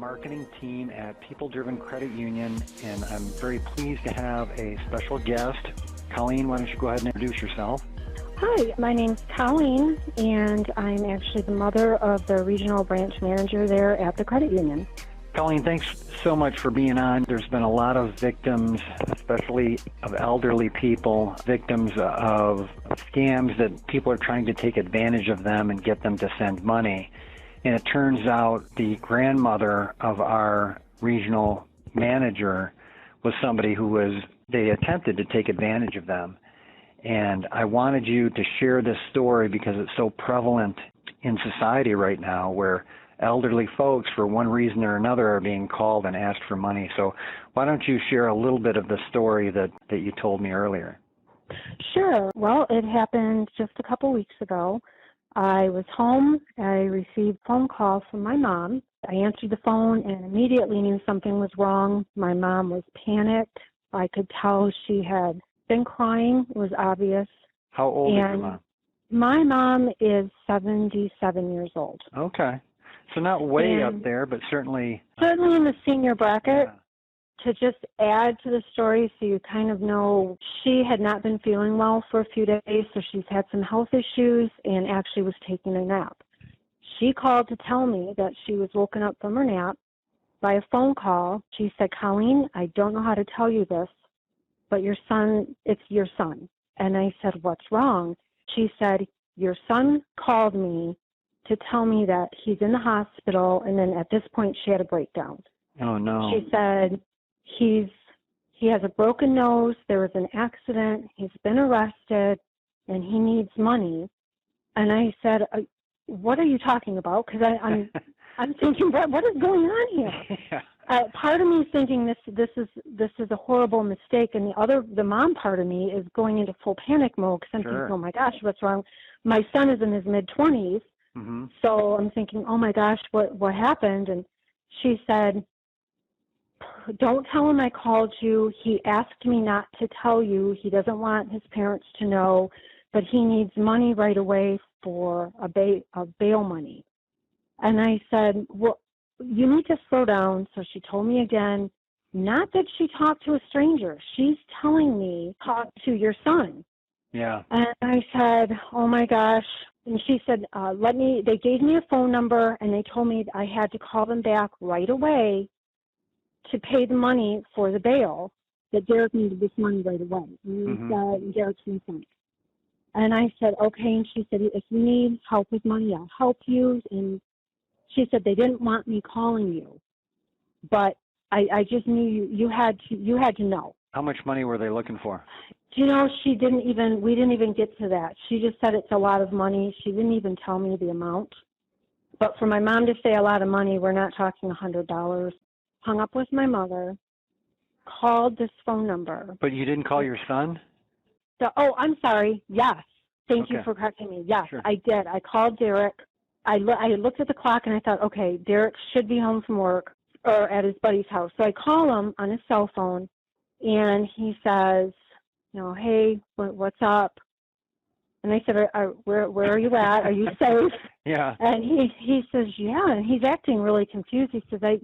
marketing team at People-Driven Credit Union, and I'm very pleased to have a special guest. Colleen, why don't you go ahead and introduce yourself? Hi, my name's Colleen, and I'm actually the mother of the regional branch manager there at the credit union. Colleen, thanks so much for being on. There's been a lot of victims, especially of elderly people, victims of scams that people are trying to take advantage of them and get them to send money. And it turns out the grandmother of our regional manager was somebody they attempted to take advantage of them. And I wanted you to share this story because it's so prevalent in society right now, where elderly folks, for one reason or another, are being called and asked for money. So why don't you share a little bit of the story that you told me earlier? Sure. Well, it happened just a couple weeks ago. I was home. I received a phone call from my mom. I answered the phone and immediately knew something was wrong. My mom was panicked. I could tell she had been crying. It was obvious. How old is your mom? My mom is 77 years old. Okay. So not way up there, but certainly in the senior bracket. Yeah. To just add to the story so you kind of know, she had not been feeling well for a few days, so she's had some health issues and actually was taking a nap. She called to tell me that she was woken up from her nap by a phone call. She said, "Colleen, I don't know how to tell you this, but it's your son." And I said, "What's wrong?" She said, "Your son called me to tell me that he's in the hospital," and then at this point she had a breakdown. Oh, no. She said, he has a broken nose, there was an accident, he's been arrested, and he needs money. And I said, "What are you talking about?" Because I'm thinking, what is going on here? Yeah. Part of me is thinking this is a horrible mistake, and the mom part of me is going into full panic mode because I'm thinking, oh my gosh, what's wrong? My son is in his mid-20s, so I'm thinking, oh my gosh, what happened? And she said, "Don't tell him I called you. He asked me not to tell you. He doesn't want his parents to know, but he needs money right away for a bail money." And I said, "Well, you need to slow down." So she told me again, not that she talked to a stranger. She's telling me, "Talk to your son." Yeah. And I said, "Oh my gosh." And she said, they gave me a phone number and they told me I had to call them back right away to pay the money for the bail, that Derek needed this money right away. And Derek's my son. And I said, okay. And she said, "If you need help with money, I'll help you." And she said, "They didn't want me calling you, but I just knew you had to know." How much money were they looking for? Do you know, we didn't even get to that. She just said it's a lot of money. She didn't even tell me the amount. But for my mom to say a lot of money, we're not talking $100. Hung up with my mother, called this phone number. But you didn't call your son? I'm sorry. Yes. Thank you for correcting me. Yes, sure. I did. I called Derek. I looked at the clock and I thought, okay, Derek should be home from work or at his buddy's house. So I call him on his cell phone and he says, "Hey, what's up?" And I said, where are you at? Are you safe? Yeah. And he says, yeah. And he's acting really confused. He says, I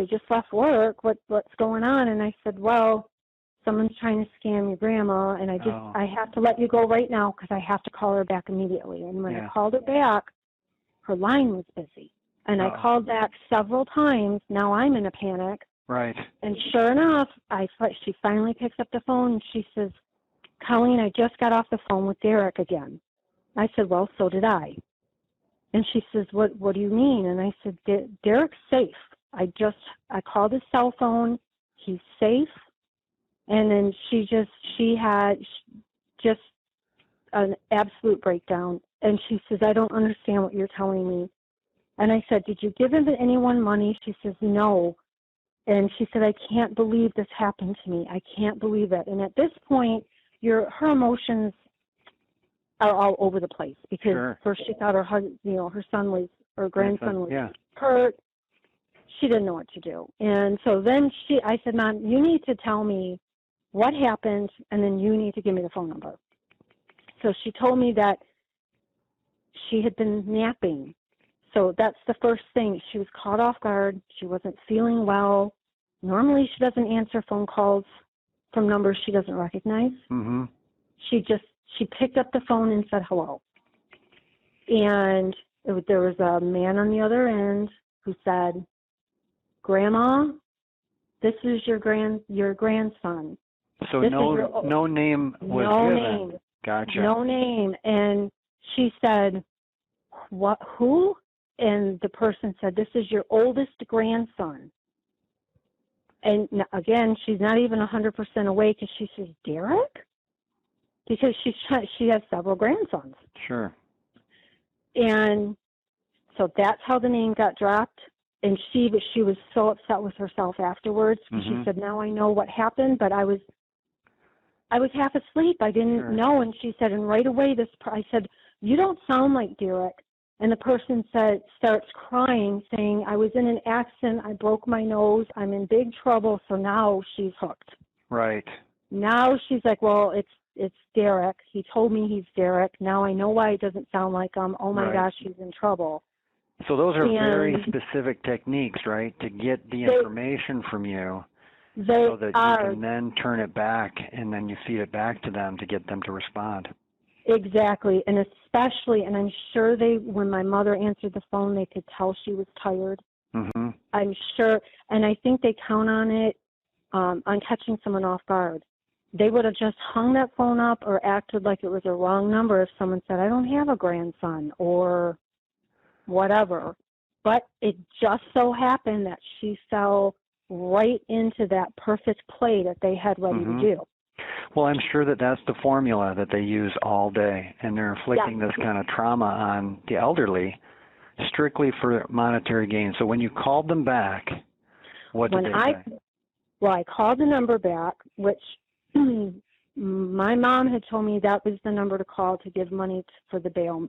just left work. What's going on? And I said, well, someone's trying to scam your grandma, and I have to let you go right now because I have to call her back immediately. And when I called her back, her line was busy. And I called back several times. Now I'm in a panic. Right. And sure enough, she finally picks up the phone and she says, "Colleen, I just got off the phone with Derek again." I said, "Well, so did I." And she says, What do you mean? And I said, "Derek's safe. I called his cell phone. He's safe." And then she had just an absolute breakdown. And she says, "I don't understand what you're telling me." And I said, "Did you give anyone money?" She says, "No." And she said, "I can't believe this happened to me. I can't believe it." And at this point, her emotions are all over the place because first she thought her grandson was hurt. She didn't know what to do. And so then I said, "Mom, you need to tell me what happened, and then you need to give me the phone number." So she told me that she had been napping. So that's the first thing. She was caught off guard. She wasn't feeling well. Normally she doesn't answer phone calls from numbers she doesn't recognize. Mm-hmm. She picked up the phone and said hello. And there was a man on the other end who said, "Grandma, this is your grandson." So no name was no given. Name. Gotcha. No name. And she said, "What? Who?" And the person said, "This is your oldest grandson." And again, she's not even 100% awake, and she says, "Derek?" Because she has several grandsons. Sure. And so that's how the name got dropped. And she was so upset with herself afterwards. Mm-hmm. She said, "Now I know what happened, but I was half asleep. I didn't know." And she said, and right away, I said, "You don't sound like Derek." And the person starts crying, saying, "I was in an accident. I broke my nose. I'm in big trouble." So now she's hooked. Right. Now she's like, "Well, it's Derek. He told me he's Derek. Now I know why it doesn't sound like him. Oh my gosh, he's in trouble." So those are very specific techniques, right, to get the information from you so that you can then turn it back and then you feed it back to them to get them to respond. Exactly. And especially, and I'm sure when my mother answered the phone, they could tell she was tired. Mm-hmm. I'm sure. And I think they count on it, on catching someone off guard. They would have just hung that phone up or acted like it was a wrong number if someone said, "I don't have a grandson," or whatever. But it just so happened that she fell right into that perfect play that they had ready to do. Well, I'm sure that's the formula that they use all day, and they're inflicting this kind of trauma on the elderly strictly for monetary gain. So when you called them back, what did they say? Well, I called the number back, which my mom had told me that was the number to call to give money for the bail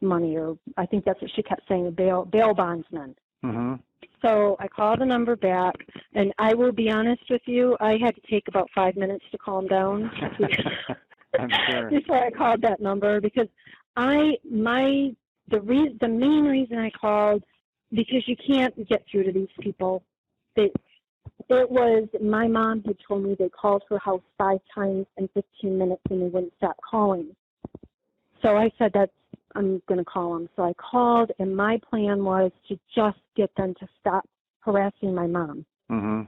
money, or I think that's what she kept saying, bail bondsman. Mm-hmm. So I called the number back, and I will be honest with you, I had to take about 5 minutes to calm down. I'm sure. Before I called that number, because the main reason I called, because you can't get through to these people. It was, my mom had told me they called her house 5 times in 15 minutes and they wouldn't stop calling. So I said, I'm going to call them. So I called, and my plan was to just get them to stop harassing my mom. Mm-hmm.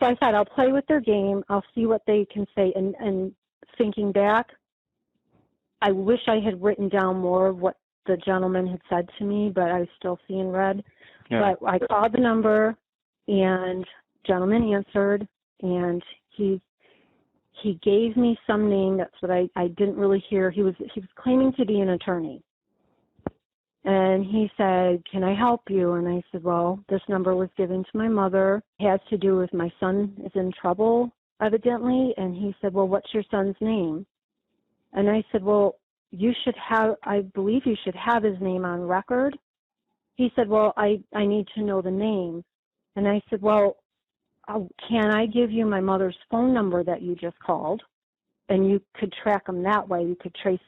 So I thought, I'll play with their game. I'll see what they can say. And thinking back, I wish I had written down more of what the gentleman had said to me, but I was still seeing red. Yeah. But I called the number, and gentleman answered, and he gave me some name. That's what I didn't really hear. He was claiming to be an attorney. And he said, "Can I help you?" And I said, "Well, this number was given to my mother. It has to do with my son is in trouble, evidently." And he said, "Well, what's your son's name?" And I said, "Well, I believe you should have his name on record." He said, "Well, I need to know the name." And I said, "Well, can I give you my mother's phone number that you just called? And you could track him that way. You could trace."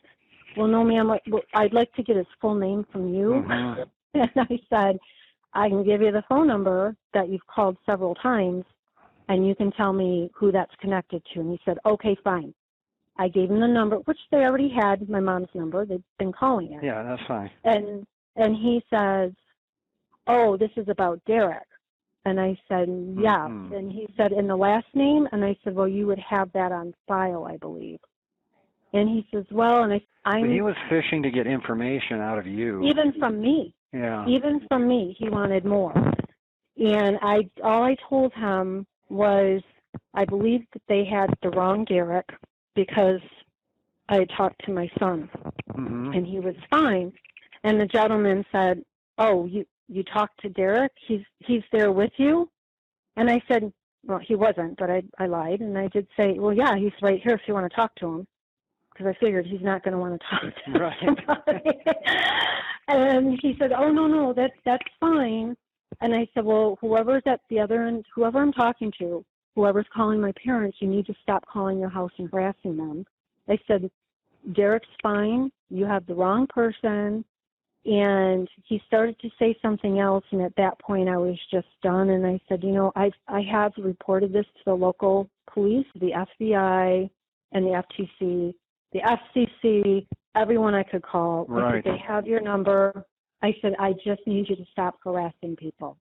"Well, no, ma'am, I'd like to get his full name from you." Mm-hmm. And I said, "I can give you the phone number that you've called several times, and you can tell me who that's connected to." And he said, "Okay, fine." I gave him the number, which they already had, my mom's number. They've been calling it. Yeah, that's fine. And he says, "Oh, this is about Derek." And I said, "Yes." Mm-hmm. And he said, "In the last name?" And I said, "Well, you would have that on file, I believe." And he says, "Well," and but he was fishing to get information out of you. Even from me. Yeah. Even from me, he wanted more. And all I told him was, I believed that they had the wrong Derek because I had talked to my son. Mm-hmm. And he was fine. And the gentleman said, "Oh, you talked to Derek? He's there with you?" And I said, "Well, he wasn't," but I lied. And I did say, "Well, yeah, he's right here if you want to talk to him." Because I figured he's not going to want to talk to somebody. And he said, "Oh, no, that's fine." And I said, "Well, whoever's at the other end, whoever I'm talking to, whoever's calling my parents, you need to stop calling your house and harassing them." I said, "Derek's fine. You have the wrong person. And he started to say something else, and at that point I was just done. And I said, I have reported this to the local police, the FBI, and the FTC, the FCC, everyone I could call. Right. I said, they have your number. I said, I just need you to stop harassing people.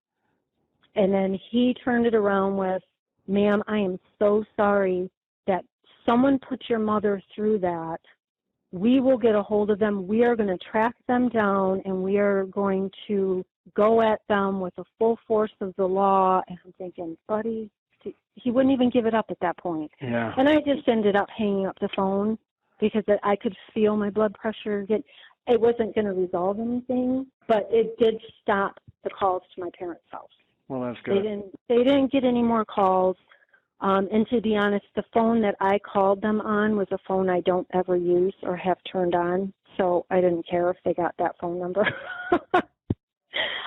And then he turned it around with, ma'am, I am so sorry that someone put your mother through that. We will get a hold of them. We are going to track them down, and we are going to go at them with the full force of the law. And I'm thinking, buddy, he wouldn't even give it up at that point. Yeah. And I just ended up hanging up the phone because I could feel my blood pressure get. It wasn't going to resolve anything, but it did stop the calls to my parents' house. Well, that's good. They didn't get any more calls. And to be honest, the phone that I called them on was a phone I don't ever use or have turned on, so I didn't care if they got that phone number.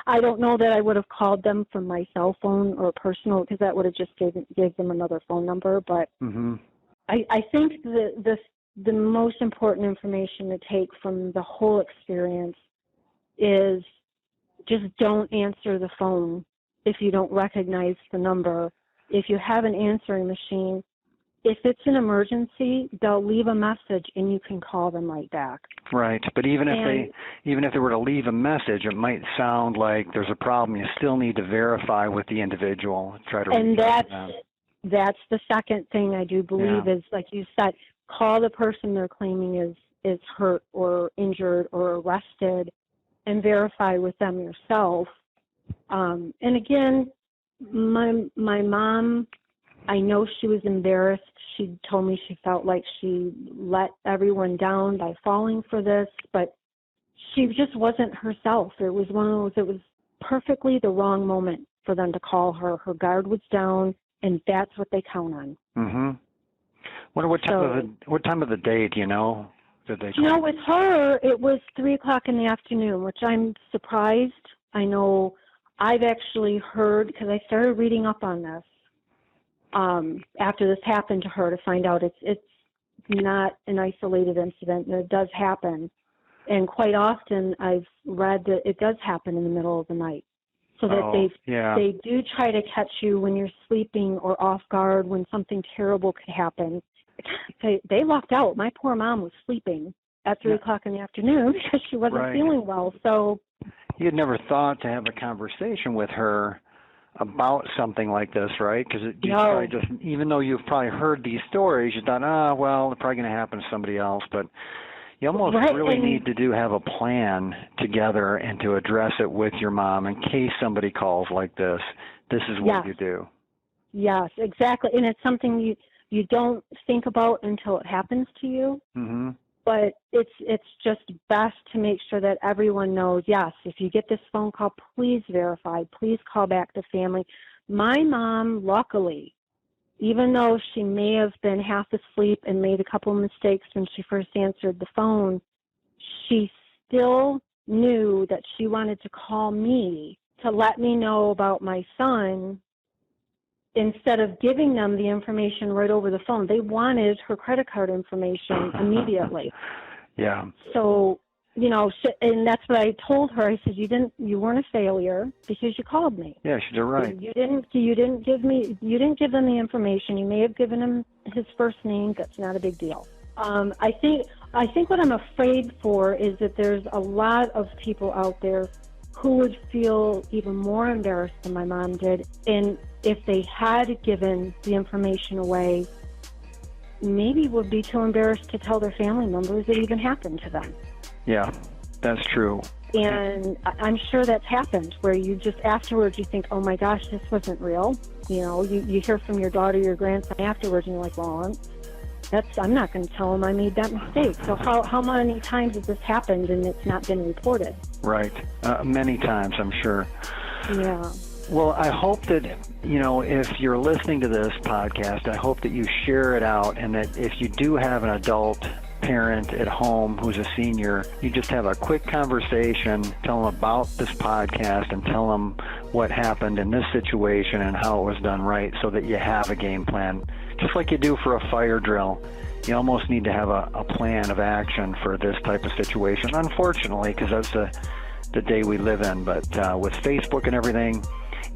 I don't know that I would have called them from my cell phone or personal, because that would have just gave them another phone number. But I think the most important information to take from the whole experience is just don't answer the phone if you don't recognize the number. If you have an answering machine, if it's an emergency, they'll leave a message and you can call them right back. Right, but even if they were to leave a message, it might sound like there's a problem. You still need to verify with the individual. Try to. And that's the second thing I do believe is, like you said, call the person they're claiming is hurt or injured or arrested, and verify with them yourself. And again, my mom, I know she was embarrassed. She told me she felt like she let everyone down by falling for this, but she just wasn't herself. It was one of those, it was perfectly the wrong moment for them to call her. Her guard was down, and that's what they count on. Mm-hmm. Wonder what time of the day, do you know? Did they call? With her, it was 3:00 in the afternoon, which I'm surprised. I know I've actually heard, because I started reading up on this after this happened to her, to find out it's not an isolated incident, and it does happen. And quite often I've read that it does happen in the middle of the night, so that they do try to catch you when you're sleeping or off guard when something terrible could happen. They lucked out. My poor mom was sleeping at 3:00 in the afternoon because she wasn't feeling well. So you had never thought to have a conversation with her about something like this, right? Because probably just, even though you've probably heard these stories, you thought, well, it's probably going to happen to somebody else. But you almost really need to have a plan together and to address it with your mom in case somebody calls like this. This is what you do. Yes, exactly. And it's something you don't think about until it happens to you. Mm-hmm. But it's just best to make sure that everyone knows, yes, if you get this phone call, please verify. Please call back the family. My mom, luckily, even though she may have been half asleep and made a couple of mistakes when she first answered the phone, she still knew that she wanted to call me to let me know about my son. Instead of giving them the information right over the phone, they wanted her credit card information immediately. Yeah. So, and that's what I told her. I said, you weren't a failure because you called me. Yeah, she did right. You didn't give them the information. You may have given him his first name. That's not a big deal. I think what I'm afraid for is that there's a lot of people out there who would feel even more embarrassed than my mom did. And if they had given the information away, maybe would be too embarrassed to tell their family members it even happened to them. Yeah, that's true. And I'm sure that's happened, where you just afterwards you think, oh my gosh, this wasn't real. You hear from your daughter, your grandson afterwards, and you're like, well, I'm not going to tell them I made that mistake. So how many times has this happened and it's not been reported? Right. Many times, I'm sure. Yeah. Well, I hope that, if you're listening to this podcast, I hope that you share it out, and that if you do have an adult parent at home who's a senior, you just have a quick conversation, tell them about this podcast and tell them what happened in this situation and how it was done right, so that you have a game plan. Just like you do for a fire drill, you almost need to have a plan of action for this type of situation, unfortunately, because that's the day we live in. But with Facebook and everything,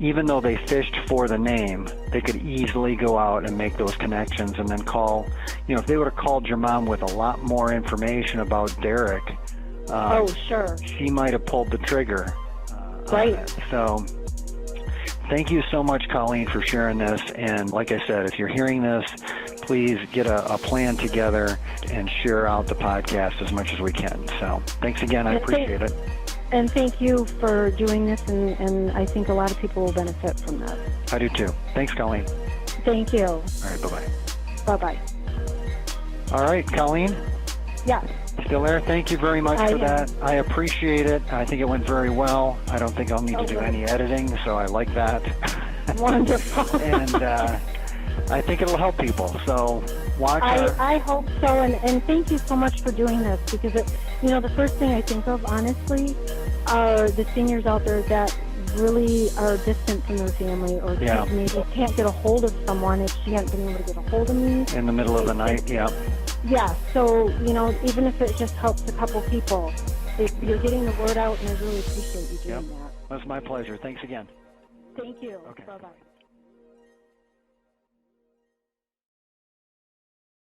even though they fished for the name, they could easily go out and make those connections and then call. If they would have called your mom with a lot more information about Derek, sure, she might have pulled the trigger. Right. So thank you so much, Colleen, for sharing this. And like I said, if you're hearing this, please get a plan together and share out the podcast as much as we can. So thanks again. I appreciate it. And thank you for doing this, and I think a lot of people will benefit from that. I do too. Thanks, Colleen. Thank you. All right, bye-bye. Bye-bye. All right, Colleen? Yeah. Still there? Thank you very much for that. I appreciate it. I think it went very well. I don't think I'll need to do any editing, so I like that. Wonderful. And I think it'll help people. So watch I hope so, and thank you so much for doing this, because the first thing I think of, honestly, are the seniors out there that really are distant from their family, or maybe can't get a hold of someone if she hasn't been able to get a hold of me. In the middle of the night, Yeah, so, even if it just helps a couple people, you're getting the word out, and I really appreciate you doing that. That's my pleasure. Thanks again. Thank you. Okay. Bye-bye.